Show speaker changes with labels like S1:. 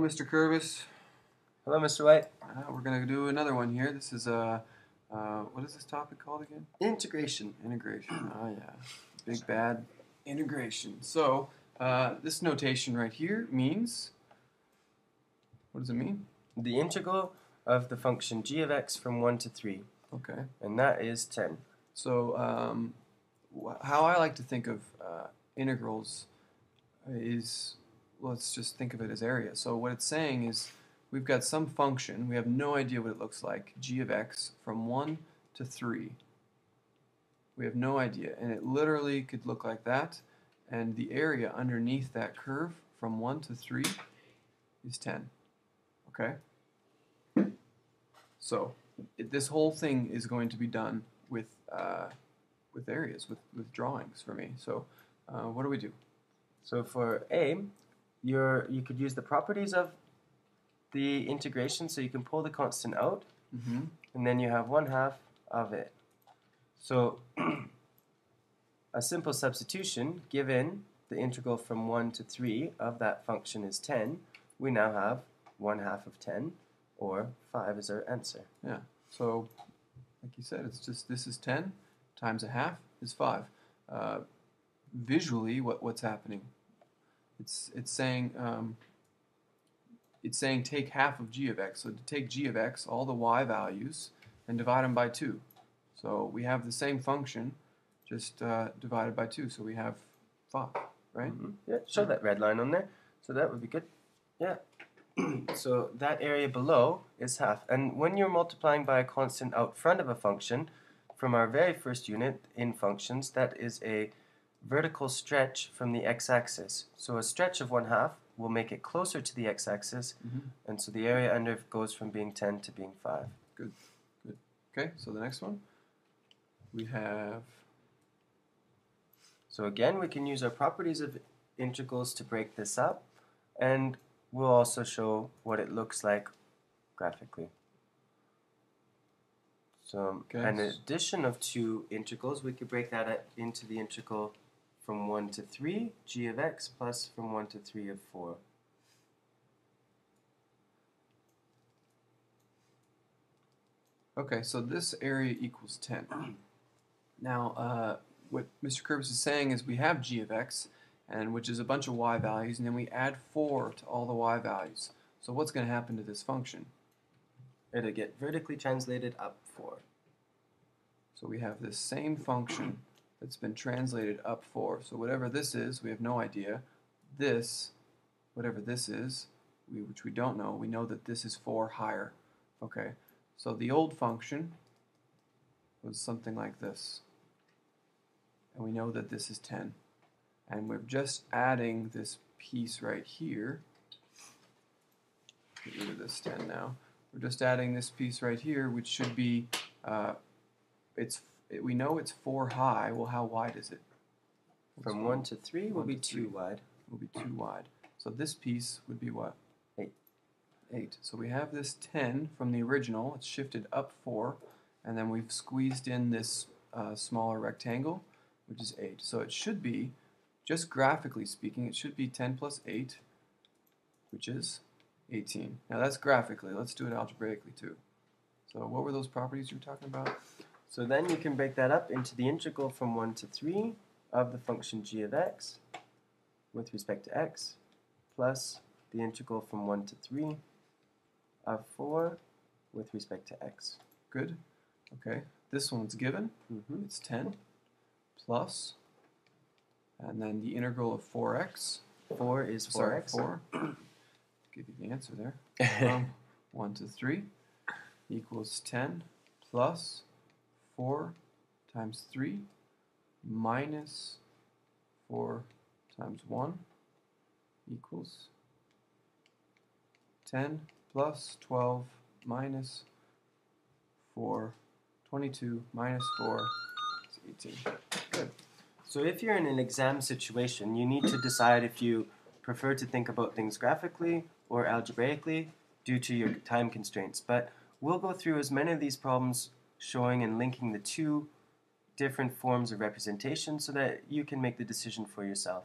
S1: Mr. Curvis.
S2: Hello, Mr. White.
S1: We're going to do another one here. This is what is this topic called again?
S2: Integration.
S1: Integration. Oh yeah, big bad integration. So this notation right here means, what does it mean?
S2: The integral of the function g of x from 1 to 3.
S1: Okay.
S2: And that is 10.
S1: So how I like to think of integrals is, let's just think of it as area. So what it's saying is we've got some function, we have no idea what it looks like, g of x from 1 to 3. We have no idea, and it literally could look like that, and the area underneath that curve from 1 to 3 is 10. Okay? So this whole thing is going to be done with areas, with drawings for me. So what do we do?
S2: So for A, you could use the properties of the integration, so you can pull the constant out, and then you have 1/2 of it. So a simple substitution, given the integral from 1 to 3 of that function is 10, we now have 1/2 of 10, or 5 is our answer.
S1: Yeah, so like you said, it's just, this is 10 times 1/2 is 5. Visually, what's happening? It's saying take half of g of x. So to take g of x, all the y values, and divide them by 2. So we have the same function, just divided by 2. So we have 5, right?
S2: Yeah, show that red line on there. So that would be good. Yeah. So that area below is half. And when you're multiplying by a constant out front of a function, from our very first unit in functions, that is a vertical stretch from the x-axis. So a stretch of 1/2 will make it closer to the x-axis, and so the area under goes from being 10 to being 5.
S1: Good, good. Okay, so the next one, we have...
S2: So again, we can use our properties of integrals to break this up, and we'll also show what it looks like graphically. So an addition of 2 integrals, we could break that up into the integral from 1 to 3, g of x, plus from 1 to 3 of 4.
S1: Okay, so this area equals 10. Now, what Mr. Curvis is saying is we have g of x, and which is a bunch of y values, and then we add 4 to all the y values. So what's going to happen to this function?
S2: It'll get vertically translated up 4.
S1: So we have this same function that's been translated up 4. So whatever this is, we have no idea. This, whatever this is, which we don't know, we know that this is 4 higher. Okay, so the old function was something like this. And we know that this is 10. And we're just adding this piece right here. Get rid of this 10 now. We're just adding this piece right here, which should be, we know it's 4 high. Well, how wide is it?
S2: From 1 to 3 will be 2 wide.
S1: Will be 2 wide. So this piece would be what?
S2: 8.
S1: 8. So we have this 10 from the original. It's shifted up 4. And then we've squeezed in this smaller rectangle, which is 8. So it should be, just graphically speaking, it should be 10 plus 8, which is 18. Now that's graphically. Let's do it algebraically too. So what were those properties you were talking about?
S2: So then you can break that up into the integral from 1 to 3 of the function g of x with respect to x, plus the integral from 1 to 3 of 4 with respect to x.
S1: Good. Okay. This one's given. It's 10 plus, and then the integral of 4x.
S2: 4 is 4x.
S1: Sorry, 4. Give you the answer there. 1 to 3 equals 10 plus 4 times 3 minus 4 times 1 equals 10 plus 12 minus 4, 22 minus 4 is 18. Good.
S2: So if you're in an exam situation, you need to decide if you prefer to think about things graphically or algebraically due to your time constraints. But we'll go through as many of these problems showing and linking the two different forms of representation so that you can make the decision for yourself.